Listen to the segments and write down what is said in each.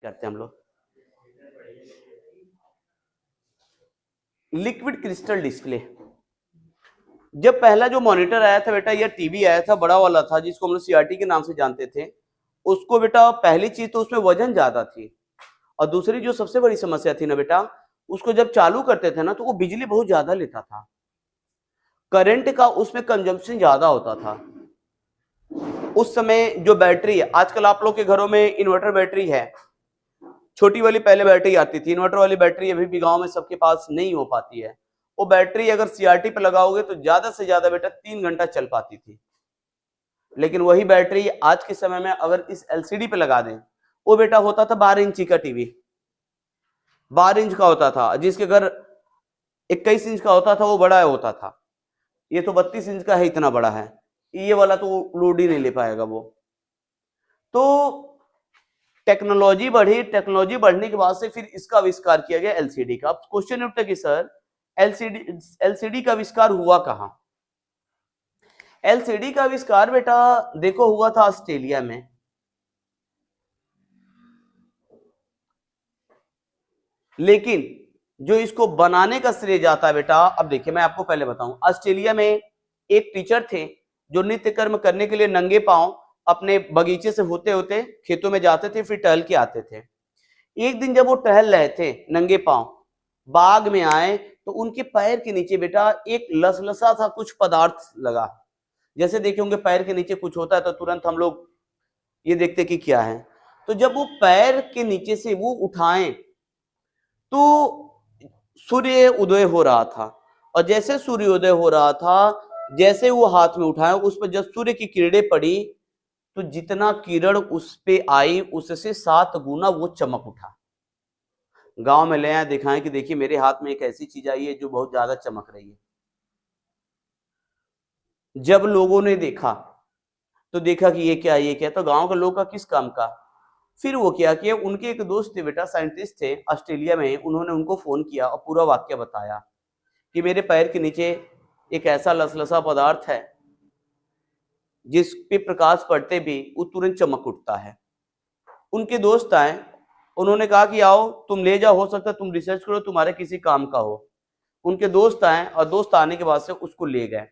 करते हैं हम लोग। लिक्विड क्रिस्टल डिस्प्ले, जब पहला जो मॉनिटर आया था बेटा, या टीवी आया था बड़ा वाला था जिसको हम लोग सीआरटी के नाम से जानते थे, उसको बेटा पहली चीज तो उसमें वजन ज्यादा थी, और दूसरी जो सबसे बड़ी समस्या थी ना बेटा, उसको जब चालू करते थे ना तो वो बिजली बहुत ज्यादा लेता था, करंट का उसमें कंजम्पशन ज्यादा होता था। उस समय जो बैटरी है, आजकल आप लोग के घरों में इन्वर्टर बैटरी है, छोटी वाली पहले बैटरी आती थी, इन्वर्टर वाली बैटरी अभी भी गांव में सबके पास नहीं हो पाती है। वो बैटरी अगर सीआरटी पे लगाओगे तो ज्यादा से ज्यादा बेटा 3 घंटा चल पाती थी, लेकिन वही बैटरी आज के समय में अगर इस एलसीडी पे लगा दें, वो बेटा होता था 12 इंची का टीवी, 12 इंच का होता था, जिसके घर 21 इंच का होता था वो बड़ा होता था, ये तो 32 इंच का है, इतना बड़ा है, ये वाला तो लोड ही नहीं ले पाएगा वो। तो टेक्नोलॉजी बढ़ी, टेक्नोलॉजी बढ़ने के बाद से फिर इसका आविष्कार किया गया एलसीडी का। अब क्वेश्चन उठता कि सर एलसीडी का आविष्कार हुआ कहां? एलसीडी का आविष्कार बेटा देखो हुआ था ऑस्ट्रेलिया में, लेकिन जो इसको बनाने का श्रेय जाता है बेटा, अब देखिए मैं आपको पहले बताऊं, ऑस्ट्रेलिया में एक टीचर थे जो नित्य कर्म करने के लिए नंगे पांव अपने बगीचे से होते होते खेतों में जाते थे, फिर टहल के आते थे। एक दिन जब वो टहल रहे थे नंगे पांव, बाग में आए तो उनके पैर के नीचे बेटा एक लसलसा था कुछ पदार्थ लगा। जैसे देखे होंगे पैर के नीचे कुछ होता है तो तुरंत हम लोग ये देखते कि क्या है। तो जब वो पैर के नीचे से वो उठाएं तो सूर्य उदय हो रहा था, और जैसे सूर्योदय हो रहा था, जैसे वो हाथ में उठाए उस पर जब सूर्य की किरणें पड़ी तो जितना किरण उस पे आई उससे 7 गुना वो चमक उठा। गांव में ले आए दिखाएं कि देखिए मेरे हाथ में एक ऐसी चीज आई है जो बहुत ज्यादा चमक रही है। जब लोगों ने देखा तो देखा कि ये क्या तो गांव के लोग का किस काम का। फिर वो क्या किया, उनके एक दोस्त थे बेटा, साइंटिस्ट थे ऑस्ट्रेलिया में, उन्होंने उनको फोन किया और पूरा वाक्य बताया कि मेरे पैर के नीचे एक ऐसा लसलसा पदार्थ है जिस पे प्रकाश पड़ते भी वो तुरंत चमक उठता है। उनके दोस्त आए, उन्होंने कहा कि आओ तुम ले जाओ, हो सकता है तुम रिसर्च करो, तुम्हारे किसी काम का हो। उनके दोस्त आए और दोस्त आने के बाद से उसको ले गए।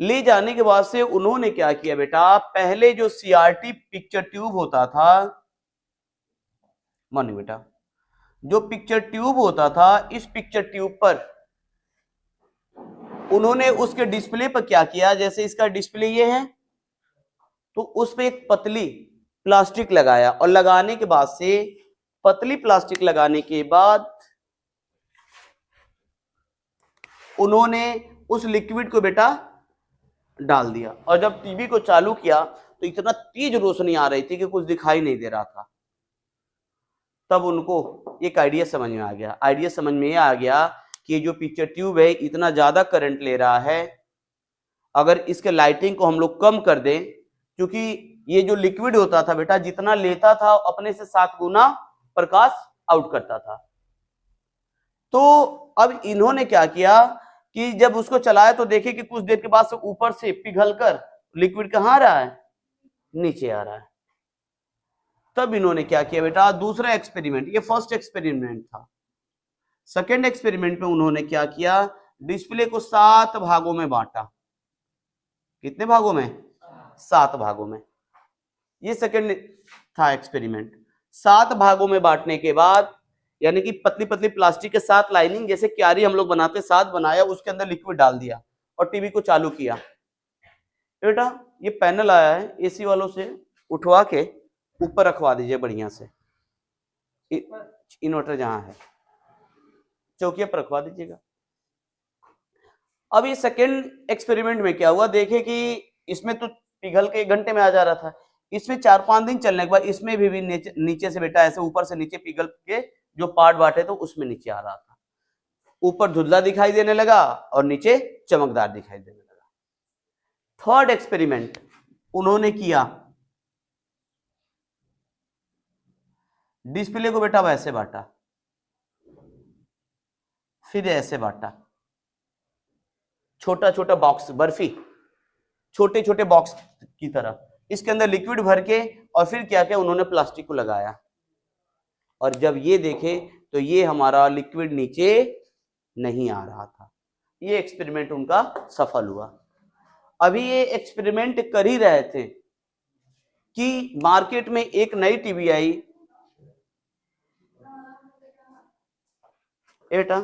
ले जाने के बाद से उन्होंने क्या किया बेटा, पहले जो सीआरटी पिक्चर ट्यूब होता था, मानी बेटा, जो पिक्चर ट्यूब होता था, इस पिक्चर ट्यूब पर उन्होंने उसके डिस्प्ले पर क्या किया, जैसे इसका डिस्प्ले ये है तो उस पर एक पतली प्लास्टिक लगाया, और लगाने के बाद से पतली प्लास्टिक लगाने के बाद उन्होंने उस लिक्विड को बेटा डाल दिया, और जब टीवी को चालू किया तो इतना तेज रोशनी आ रही थी कि कुछ दिखाई नहीं दे रहा था। तब उनको एक आइडिया समझ में आ गया, आइडिया समझ में आ गया कि जो पिक्चर ट्यूब है इतना ज्यादा करंट ले रहा है, अगर इसके लाइटिंग को हम लोग कम कर दें, क्योंकि ये जो लिक्विड होता था बेटा जितना लेता था अपने से 7 गुना प्रकाश आउट करता था। तो अब इन्होंने क्या किया कि जब उसको चलाया तो देखे कि कुछ देर के बाद से ऊपर से पिघलकर लिक्विड कहां आ रहा है, नीचे आ रहा है। तब इन्होंने क्या किया बेटा, दूसरा एक्सपेरिमेंट, ये फर्स्ट एक्सपेरिमेंट था। सेकेंड एक्सपेरिमेंट में उन्होंने क्या किया, डिस्प्ले को 7 भागों में बांटा। कितने भागों में? 7 भागों में। ये सेकेंड था एक्सपेरिमेंट। 7 भागों में बांटने के बाद, यानी कि पतली पतली प्लास्टिक के 7 लाइनिंग, जैसे क्यारी हम लोग बनाते, 7 बनाया, उसके अंदर लिक्विड डाल दिया और टीवी को चालू किया। बेटा ये पैनल आया है एसी वालों से, उठवा के ऊपर रखवा दीजिए बढ़िया से, इन्वर्टर जहां है चौकिया पर रखवा दीजिएगा। अब ये सेकेंड एक्सपेरिमेंट में क्या हुआ, देखे कि इसमें तो पिघल के 1 घंटे में आ जा रहा था, इसमें 4-5 दिन चलने के बाद इसमें भी नीचे से बेटा ऐसे ऊपर से नीचे पिघल के जो पार्ट बांटे तो उसमें नीचे आ रहा था, ऊपर धुंधला दिखाई देने लगा और नीचे चमकदार दिखाई देने लगा। थर्ड एक्सपेरिमेंट उन्होंने किया, डिस्प्ले को बेटा वैसे बांटा, फिर ऐसे बांटा, छोटा छोटा बॉक्स, बर्फी छोटे छोटे बॉक्स की तरह, इसके अंदर लिक्विड भर के और फिर क्या किया उन्होंने प्लास्टिक को लगाया, और जब ये देखे तो ये हमारा लिक्विड नीचे नहीं आ रहा था। ये एक्सपेरिमेंट उनका सफल हुआ। अभी ये एक्सपेरिमेंट कर ही रहे थे कि मार्केट में एक नई टीवी आई। बेटा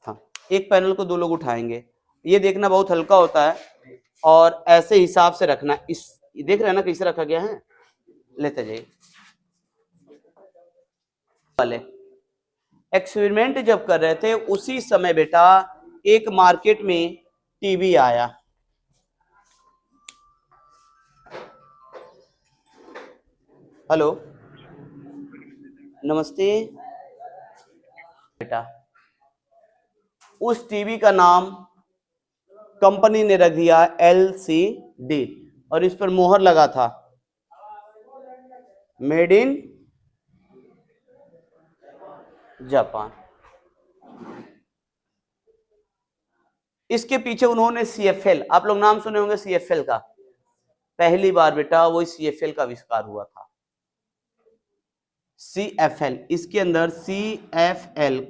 हाँ, एक पैनल को 2 लोग उठाएंगे, ये देखना बहुत हल्का होता है और ऐसे हिसाब से रखना। इस देख रहे हैं ना कैसे रखा गया है, लेते जाइए। वाले एक्सपेरिमेंट जब कर रहे थे उसी समय बेटा एक मार्केट में टीवी आया। हेलो नमस्ते बेटा, उस टीवी का नाम कंपनी ने रख दिया LCD और इस पर मोहर लगा था मेड इन जापान। इसके पीछे उन्होंने CFL, आप लोग नाम सुने होंगे CFL का, पहली बार बेटा वही CFL का आविष्कार हुआ था। CFL, इसके अंदर CFL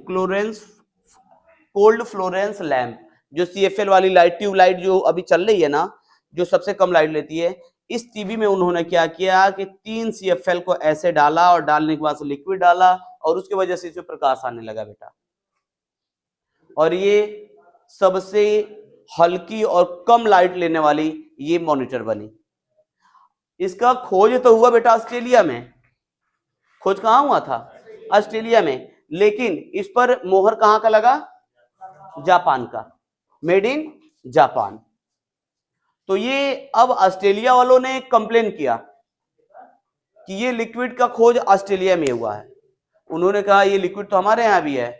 कोल्ड फ्लोरेंस लैंप, जो CFL वाली लाइट, ट्यूब लाइट जो अभी चल रही है ना, जो सबसे कम लाइट लेती है, इस टीवी में उन्होंने क्या किया कि 3 CFL को ऐसे डाला और डालने के बाद से लिक्विड डाला और उसकी वजह से इसमें प्रकाश आने लगा बेटा, और ये सबसे हल्की और कम लाइट लेने वाली ये मॉनिटर बनी। इसका खोज तो हुआ बेटा ऑस्ट्रेलिया में। खोज कहां हुआ था? ऑस्ट्रेलिया में, लेकिन इस पर मोहर कहां का लगा? जापान का, मेड इन जापान। तो ये अब ऑस्ट्रेलिया वालों ने कंप्लेन किया कि ये लिक्विड का खोज ऑस्ट्रेलिया में हुआ है। उन्होंने कहा ये लिक्विड तो हमारे यहां भी है।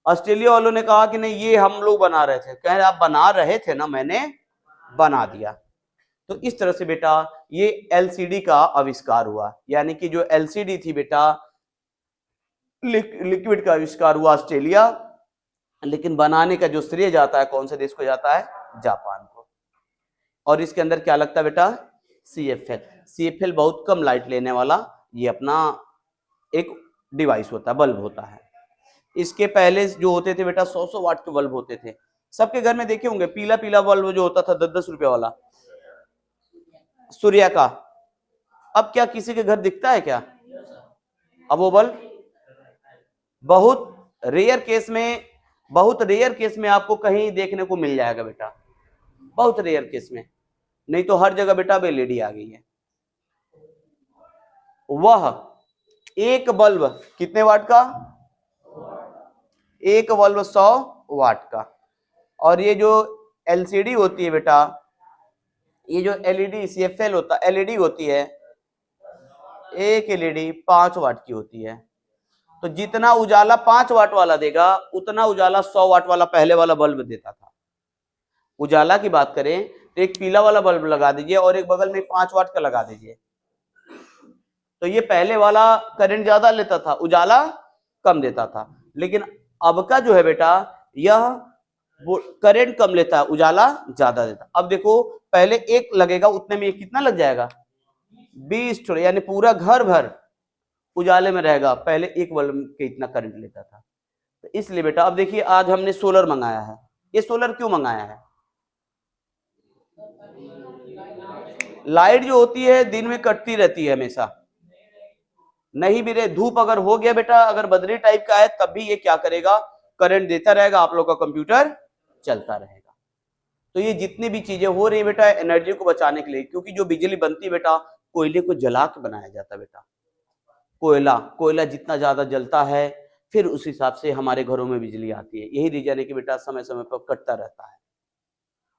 ऑस्ट्रेलिया वालों ने कहा कि नहीं ये हम लोग बना रहे थे। कह रहे आप बना रहे थे ना, मैंने बना दिया। तो इस तरह से बेटा ये LCD का आविष्कार हुआ, यानी कि जो LCD थी बेटा लिक्विड का आविष्कार हुआ ऑस्ट्रेलिया, लेकिन बनाने का जो श्रेय जाता है कौन से देश को जाता है? जापान को। और इसके अंदर क्या लगता है बेटा? CFL बहुत कम लाइट लेने वाला ये अपना एक डिवाइस होता है, बल्ब होता है। इसके पहले जो होते थे बेटा 100 वाट के बल्ब होते थे, सबके घर में देखे होंगे, पीला पीला बल्ब जो होता था 10-10 रुपए वाला, सूर्या का। अब क्या किसी के घर दिखता है क्या अब वो बल्ब? बहुत रेयर केस में आपको कहीं देखने को मिल जाएगा बेटा, बहुत रेयर केस में, नहीं तो हर जगह बेटा अब LED आ गई है। वह एक बल्ब कितने वाट का? एक बल्ब 100 वाट का। और ये जो LCD होती है बेटा, ये जो LED CFL होता है, LED होती है, एक LED 5 वाट की होती है। तो जितना उजाला 5 वाट वाला देगा उतना उजाला 100 वाट वाला पहले वाला बल्ब देता था। उजाला की बात करें तो एक पीला वाला बल्ब लगा दीजिए और एक बगल में 5 वाट का लगा दीजिए, तो ये पहले वाला करंट ज्यादा लेता था, उजाला कम देता था। लेकिन अब का जो है बेटा यह करंट कम लेता है, उजाला ज्यादा देता। अब देखो पहले एक लगेगा, उतने में ये कितना लग जाएगा? 20, यानी पूरा घर भर उजाले में रहेगा। पहले एक बल्ब के इतना करंट लेता था। तो इसलिए बेटा अब देखिए आज हमने सोलर मंगाया है। ये सोलर क्यों मंगाया है? लाइट जो होती है दिन में कटती रहती है हमेशा, नहीं भी रहे, धूप अगर हो गया बेटा, अगर बदली टाइप का है तब भी ये क्या करेगा? करंट देता रहेगा, आप लोग का कंप्यूटर चलता रहेगा। तो ये जितनी भी चीजें हो रही है बेटा एनर्जी को बचाने के लिए, क्योंकि जो बिजली बनती है बेटा कोयले को जला के बनाया जाता है बेटा। कोयला जितना ज्यादा जलता है फिर उस हिसाब से हमारे घरों में बिजली आती है। यही रीजन है कि बेटा समय समय पर कटता रहता है।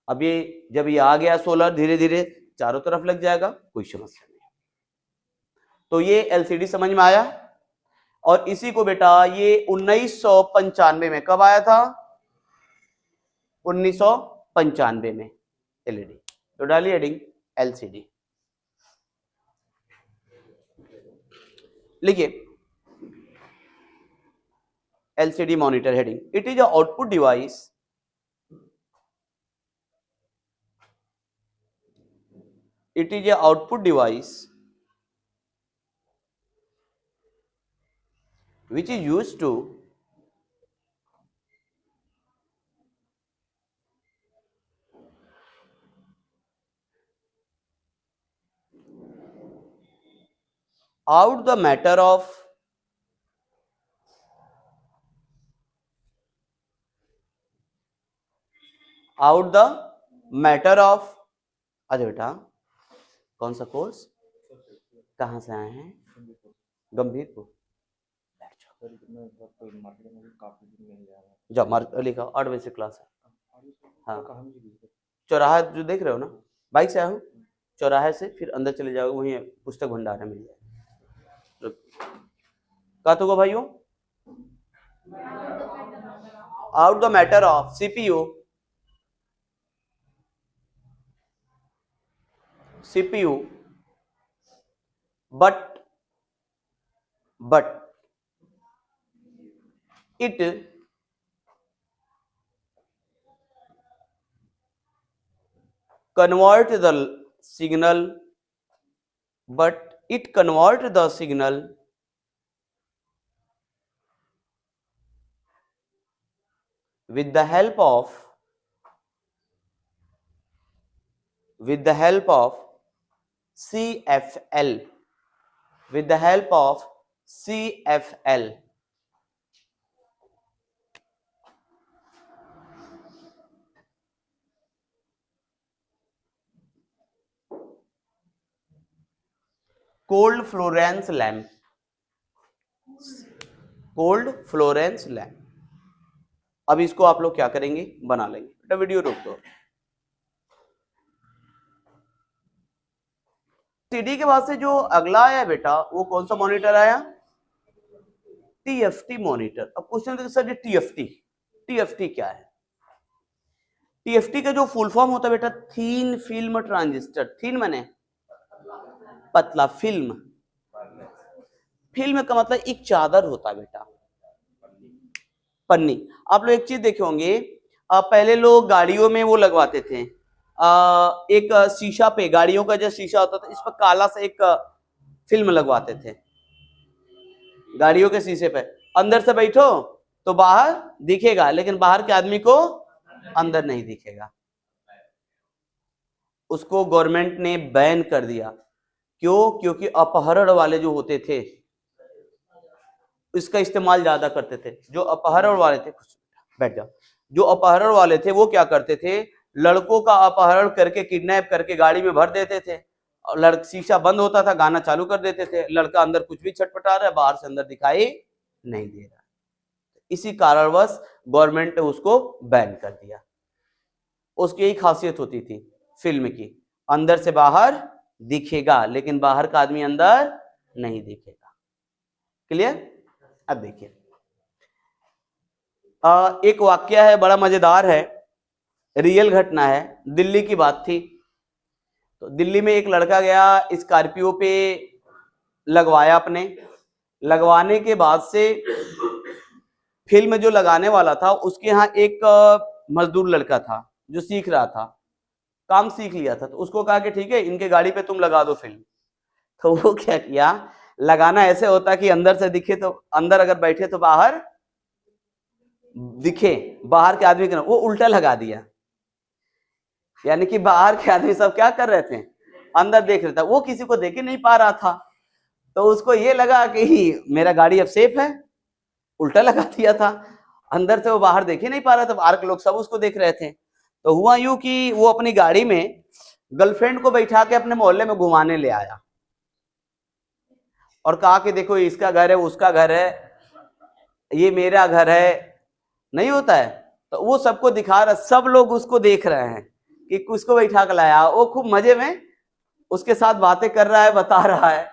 अब ये जब ये आ गया सोलर, धीरे धीरे चारों तरफ लग जाएगा, कोई समस्या नहीं। तो ये LCD समझ में आया। और इसी को बेटा ये 1995 में कब आया था? 1995 में LED। तो डालिए हेडिंग LCD। लिखिए LCD monitor heading, it is a output device It is a output device which is used to out the matter of अरे बेटा कौन सा कोर्स, कहाँ से आए हैं? गंभीरपुर। जाओ मार्क लिखा, 8 बजे से क्लास है। हाँ चौराहा जो देख रहे हो ना, बाइक से आए हो, चौराहे से फिर अंदर चले जाओगे, वहीं पुस्तक भंडार है, मिल जाएगा। कहा तो भाइयों, out the matter of CPU but it convert the signal with the help of CFL, cold Florence lamp, अब इसको आप लोग क्या करेंगे, बना लेंगे। बेटा वीडियो रोक दो। सीडी के बाद से जो अगला आया बेटा, वो कौन सा मॉनिटर आया? TFT monitor. अब क्वेश्चन देखिए सर, ये टीएफटी क्या है? टीएफटी का जो फुल फॉर्म होता है बेटा, थीन फिल्म ट्रांजिस्टर। थीन माने पतला, फिल्म का मतलब एक चादर होता है बेटा, पन्नी। आप लोग एक चीज देखे होंगे, पहले लोग गाड़ियों में वो लगवाते थे, एक शीशा पे, गाड़ियों का जो शीशा होता था, इस पर काला सा एक फिल्म लगवाते थे गाड़ियों के शीशे पे। अंदर से बैठो तो बाहर दिखेगा, लेकिन बाहर के आदमी को अंदर नहीं दिखेगा। उसको गवर्नमेंट ने बैन कर दिया। क्यों? क्योंकि अपहरण वाले जो होते थे इसका इस्तेमाल ज्यादा करते थे। जो अपहरण वाले थे, बैठ जाओ, जो अपहरण वाले थे वो क्या करते थे, लड़कों का अपहरण करके, किडनैप करके गाड़ी में भर देते थे, और शीशा बंद होता था, गाना चालू कर देते थे, लड़का अंदर कुछ भी छटपटा रहा है, बाहर से अंदर दिखाई नहीं दे रहा। इसी कारणवश गवर्नमेंट ने उसको बैन कर दिया। उसकी यही खासियत होती थी फिल्म की, अंदर से बाहर दिखेगा लेकिन बाहर का आदमी अंदर नहीं दिखेगा। क्लियर? अब देखिए, एक वाक्य है, बड़ा मजेदार है, रियल घटना है। दिल्ली की बात थी, तो दिल्ली में एक लड़का गया, स्कॉर्पियो पे लगवाया अपने, लगवाने के बाद से फिल्म जो लगाने वाला था, उसके यहाँ एक मजदूर लड़का था जो सीख रहा था, काम सीख लिया था, तो उसको कहा कि ठीक है इनके गाड़ी पे तुम लगा दो फिल्म। तो वो क्या किया, लगाना ऐसे होता कि अंदर से दिखे, तो अंदर अगर बैठे तो बाहर दिखे, बाहर के आदमी के, वो उल्टा लगा दिया। यानी कि बाहर के आदमी सब क्या कर रहे थे, अंदर देख रहा था, वो किसी को देख ही नहीं पा रहा था। तो उसको ये लगा कि मेरा गाड़ी अब सेफ है, उल्टा लगा दिया था, अंदर से वो बाहर देख ही नहीं पा रहा था, बाहर के लोग सब उसको देख रहे थे। तो हुआ यूं कि वो अपनी गाड़ी में गर्लफ्रेंड को बैठा के अपने मोहल्ले में घुमाने ले आया और कहा कि देखो इसका घर है, उसका घर है, ये मेरा घर है, नहीं होता है। तो वो सबको दिखा रहा, सब लोग उसको देख रहे हैं कि किसको बैठा कर लाया। वो खूब मजे में उसके साथ बातें कर रहा है, बता रहा है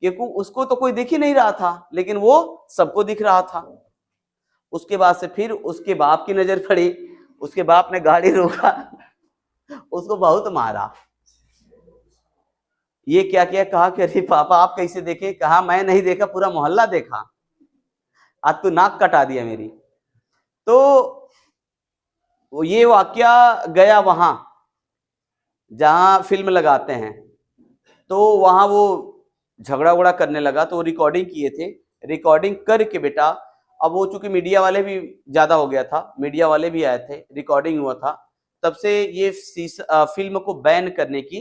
कि उसको तो कोई दिख ही नहीं रहा था, लेकिन वो सबको दिख रहा था। उसके बाद से फिर उसके बाप की नजर पड़ी, उसके बाप ने गाड़ी रोका, उसको बहुत मारा। ये क्या किया, कहा कि अरे पापा आप कैसे देखे, कहा मैं नहीं देखा, पूरा मोहल्ला देखा, आज तू नाक कटा दिया मेरी। तो ये वाकया गया वहां जहां फिल्म लगाते हैं, तो वहां वो झगड़ा उगड़ा करने लगा, तो रिकॉर्डिंग किए थे, रिकॉर्डिंग करके बेटा अब वो चूंकि मीडिया वाले भी ज्यादा हो गया था, मीडिया वाले भी आए थे, रिकॉर्डिंग हुआ था, तब से ये फिल्म को बैन करने की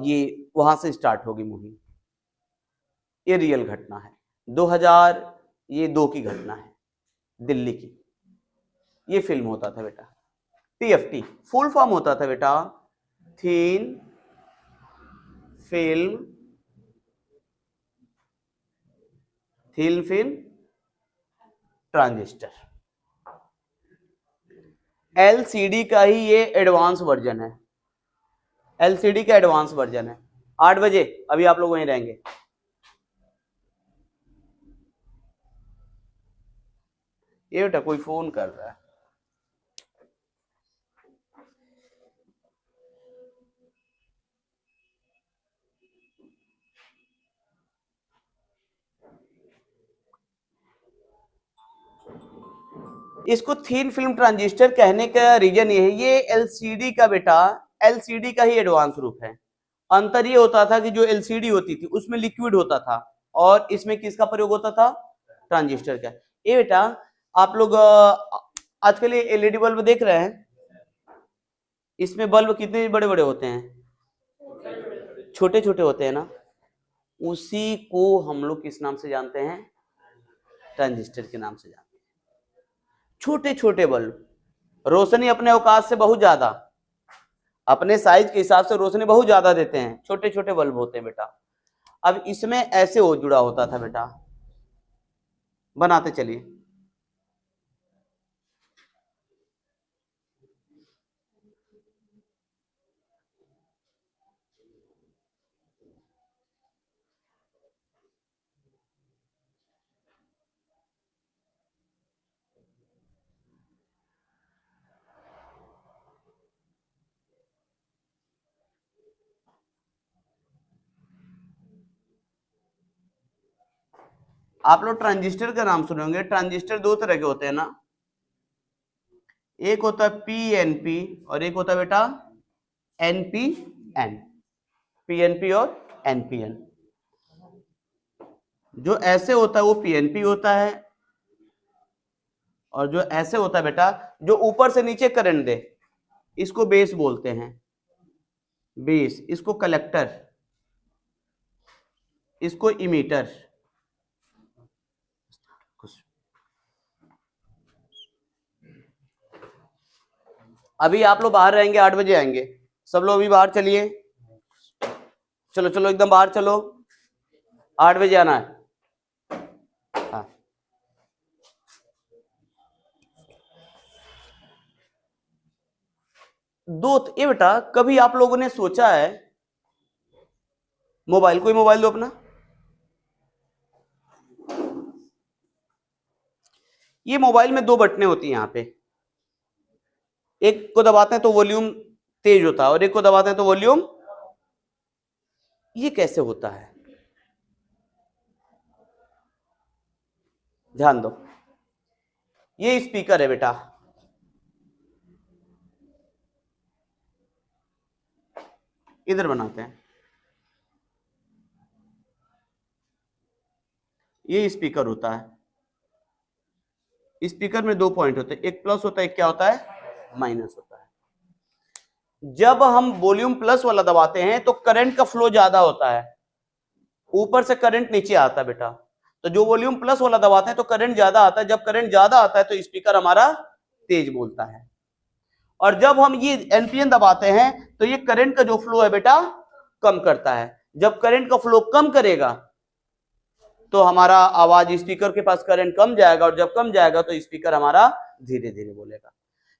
ये वहां से स्टार्ट होगी मूवी। ये रियल घटना है, 2002 की घटना है, दिल्ली की। ये फिल्म होता था बेटा TFT, फुल फॉर्म होता था बेटा थीन फिल्म ट्रांजिस्टर। LCD का ही ये एडवांस वर्जन है, LCD का एडवांस वर्जन है। 8 बजे अभी आप लोग वहीं रहेंगे। ये बेटा कोई फोन कर रहा है। इसको थीन फिल्म ट्रांजिस्टर कहने का रीजन ये है, ये LCD का बेटा LCD का ही एडवांस रूप है। अंतर ये होता था कि जो LCD होती थी उसमें लिक्विड होता था और इसमें किसका प्रयोग होता था, ट्रांजिस्टर का। ये बेटा आप लोग आजकल ये LED बल्ब देख रहे हैं, इसमें बल्ब कितने बड़े बड़े होते हैं, छोटे छोटे होते हैं ना, उसी को हम लोग किस नाम से जानते हैं, ट्रांजिस्टर के नाम से जानते हैं। छोटे छोटे बल्ब, रोशनी अपने औकात से बहुत ज्यादा, अपने साइज के हिसाब से रोशनी बहुत ज्यादा देते हैं, छोटे छोटे बल्ब होते हैं बेटा। अब इसमें ऐसे हो जुड़ा होता था बेटा, बनाते चलिए। आप लोग ट्रांजिस्टर का नाम सुने होंगे। ट्रांजिस्टर दो तरह के होते हैं ना, एक होता है PNP और एक होता है बेटा NPN। PNP और NPN। जो ऐसे होता है वो PNP होता है, और जो ऐसे होता है बेटा जो ऊपर से नीचे करंट दे, इसको बेस बोलते हैं, बेस। इसको कलेक्टर, इसको इमीटर। अभी आप लोग बाहर रहेंगे, 8 बजे आएंगे सब लोग, अभी बाहर चलिए, चलो चलो एकदम बाहर चलो, 8 बजे आना है। हाँ ये बेटा कभी आप लोगों ने सोचा है, मोबाइल, कोई मोबाइल दो अपना, ये मोबाइल में 2 बटनें होती हैं यहाँ पे, एक को दबाते हैं तो वॉल्यूम तेज होता है और एक को दबाते हैं तो वॉल्यूम, ये कैसे होता है, ध्यान दो। ये स्पीकर है बेटा, इधर बनाते हैं, ये स्पीकर होता है। स्पीकर में 2 पॉइंट होते हैं, एक प्लस होता है, एक क्या होता है, माइनस होता है। जब हम वॉल्यूम प्लस वाला दबाते हैं तो करंट का फ्लो ज्यादा होता है, ऊपर से करंट नीचे आता है बेटा। तो जो वॉल्यूम प्लस वाला दबाते हैं तो करंट ज्यादा आता है, जब करंट ज्यादा आता है तो स्पीकर हमारा तेज बोलता है। और जब हम ये NPN दबाते हैं तो ये करंट का जो फ्लो है बेटा कम करता है। जब करंट का फ्लो कम करेगा तो हमारा आवाज, स्पीकर के पास करंट कम जाएगा, और जब कम जाएगा तो स्पीकर हमारा धीरे धीरे बोलेगा।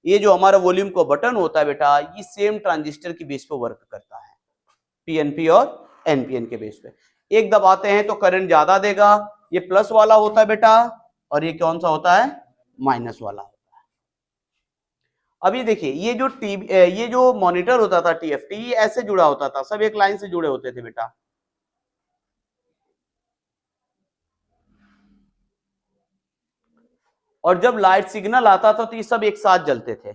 ये जो हमारा वॉल्यूम को बटन होता है बेटा, ये सेम ट्रांजिस्टर की बेस पे वर्क करता है, PNP और NPN के बेस पे। एक दबाते हैं तो करंट ज्यादा देगा, ये प्लस वाला होता है बेटा, और ये कौन सा होता है, माइनस वाला होता है। अभी देखिए ये जो मॉनिटर होता था TFT, ये ऐसे जुड़ा होता था, सब एक लाइन से जुड़े होते थे बेटा। और जब लाइट सिग्नल आता था तो ये सब एक साथ जलते थे।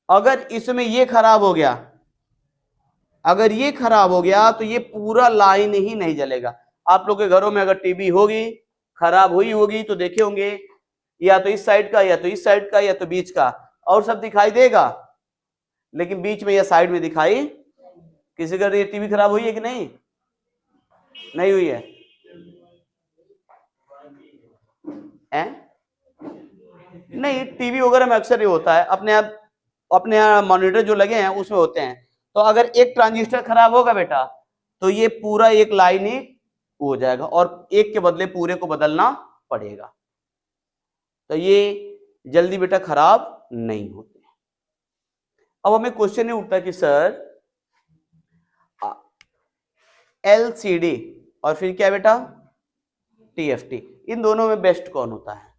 अगर इसमें ये खराब हो गया अगर ये खराब हो गया तो ये पूरा लाइन ही नहीं जलेगा। आप लोग के घरों में अगर टीवी होगी, खराब हुई होगी, तो देखे होंगे या तो इस साइड का, या तो इस साइड का, या तो बीच का, और सब दिखाई देगा, लेकिन बीच में या साइड में दिखाई। किसी का ये टीवी खराब हुई है कि नहीं? नहीं हुई है? नहीं, टीवी वगैरह में अक्सर ये होता है, अपने यहाँ मॉनिटर जो लगे हैं उसमें होते हैं। तो अगर एक ट्रांजिस्टर खराब होगा बेटा तो ये पूरा एक लाइन ही हो जाएगा और एक के बदले पूरे को बदलना पड़ेगा। तो ये जल्दी बेटा खराब नहीं होते। अब हमें क्वेश्चन ये उठता है कि सर LCD और फिर क्या बेटा TFT, इन दोनों में बेस्ट कौन होता है?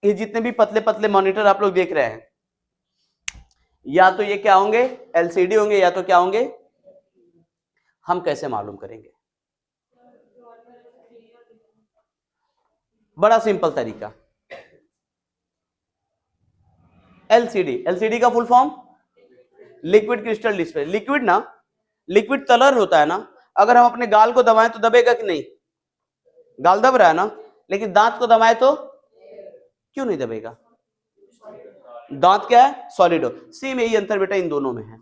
ये जितने भी पतले पतले मॉनिटर आप लोग देख रहे हैं, या तो ये क्या होंगे? LCD होंगे, या तो क्या होंगे? हम कैसे मालूम करेंगे? बड़ा सिंपल तरीका। LCD का full form liquid crystal display. Liquid ना, लिक्विड कलर होता है ना। अगर हम अपने गाल को दबाएं तो दबेगा कि नहीं? गाल दब रहा है ना, लेकिन दांत को दबाएं तो क्यों नहीं दबेगा? दांत क्या है? सॉलिड हो। सेम यही अंतर बेटा इन दोनों में है।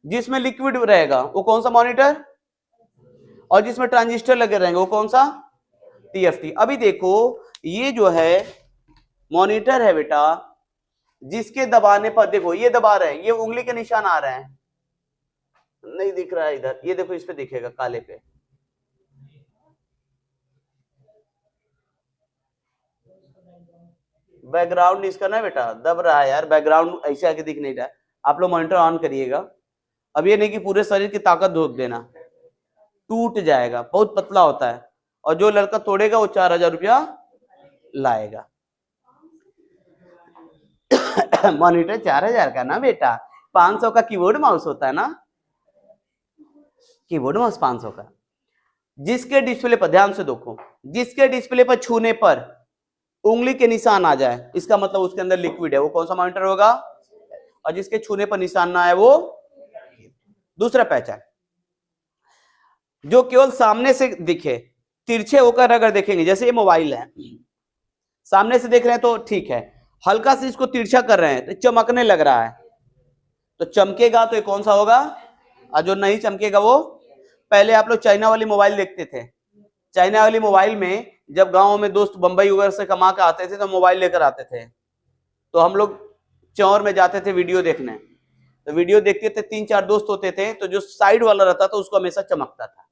जिसमें लिक्विड रहेगा वो कौन सा मॉनिटर, और जिसमें ट्रांजिस्टर लगे रहेंगे वो कौन सा? TFT। अभी देखो ये जो है मॉनिटर है बेटा, जिसके दबाने पर देखो ये दबा रहे हैं, ये उंगली के निशान आ रहे हैं, नहीं दिख रहा है इधर, ये देखो इस पे दिखेगा काले पे। बैकग्राउंड इसका ना बेटा दब रहा है यार, बैकग्राउंड ऐसे आके दिख नहीं रहा है। आप लोग मॉनिटर ऑन करिएगा। अब ये नहीं कि पूरे शरीर की ताकत धोख देना, टूट जाएगा, बहुत पतला होता है, और जो लड़का तोड़ेगा वो 4000 रुपया लाएगा। मॉनिटर 4000 का ना बेटा, 500 का कीबोर्ड माउस होता है ना, कीबोर्ड माउस 500 का। जिसके डिस्प्ले पर ध्यान से देखो, जिसके डिस्प्ले पर छूने पर उंगली के निशान आ जाए, इसका मतलब उसके अंदर लिक्विड है, वो कौन सा मॉनिटर होगा? और जिसके छूने पर निशान ना आए वो दूसरा पहचान। जो केवल सामने से दिखे, तिरछे होकर अगर देखेंगे, जैसे ये मोबाइल है, सामने से देख रहे हैं तो ठीक है, हल्का से इसको तिरछा कर रहे हैं तो चमकने लग रहा है, तो चमकेगा तो ये कौन सा होगा? और जो नहीं चमकेगा वो, पहले आप लोग चाइना वाली मोबाइल देखते थे, चाइना वाली मोबाइल में जब गांव में दोस्त बंबई वगैरह से कमा के आते थे तो मोबाइल लेकर आते थे, तो हम लोग चौर में जाते थे वीडियो देखने, तो वीडियो देखते थे, 3-4 दोस्त होते थे, तो जो साइड वाला रहता था उसको हमेशा चमकता था।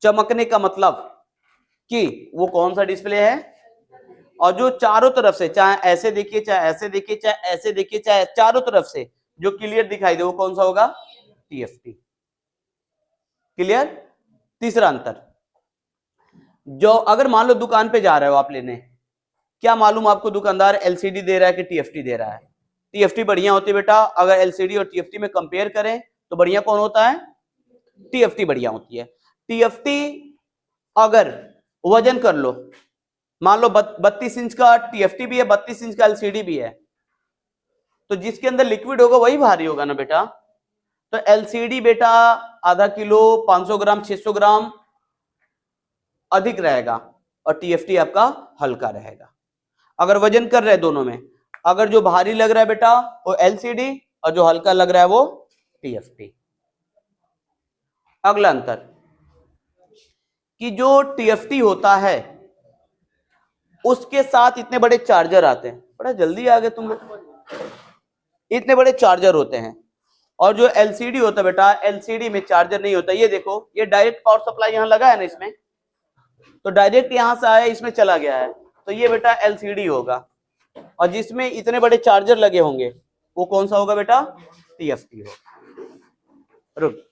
चमकने का मतलब कि वो कौन सा डिस्प्ले है, और जो चारों तरफ से, चाहे ऐसे देखिए, चाहे ऐसे देखिए, चाहे ऐसे देखिए, चाहे चारों तरफ से जो क्लियर दिखाई दे वो कौन सा होगा? TFT। क्लियर? तीसरा अंतर, जो अगर मान लो दुकान पे जा रहे हो आप लेने, क्या मालूम आपको दुकानदार LCD दे रहा है कि TFT दे रहा है? TFT बढ़िया होती है बेटा। अगर LCD और TFT में कंपेयर करें तो बढ़िया कौन होता है? TFT बढ़िया होती है। TFT अगर वजन कर लो, मान लो 32 इंच का TFT भी है, 32 इंच का LCD भी है, तो जिसके अंदर लिक्विड होगा वही भारी होगा ना बेटा। तो LCD बेटा आधा किलो, 500 ग्राम, 600 ग्राम अधिक रहेगा, और TFT आपका हल्का रहेगा। अगर वजन कर रहे हैं दोनों में, अगर जो भारी लग रहा है बेटा वो LCD, और जो हल्का लग रहा है वो TFT। अगला अंतर कि जो TFT होता है उसके साथ इतने बड़े चार्जर आते हैं, बड़ा जल्दी आ गए तुम लोग, इतने बड़े चार्जर होते हैं। और जो LCD होता है बेटा, LCD में चार्जर नहीं होता। ये देखो, ये डायरेक्ट पावर सप्लाई यहाँ लगा है ना इसमें, तो डायरेक्ट यहां से आया इसमें चला गया है, तो ये बेटा LCD होगा। और जिसमें इतने बड़े चार्जर लगे होंगे वो कौन सा होगा बेटा? TFT होगा। रुक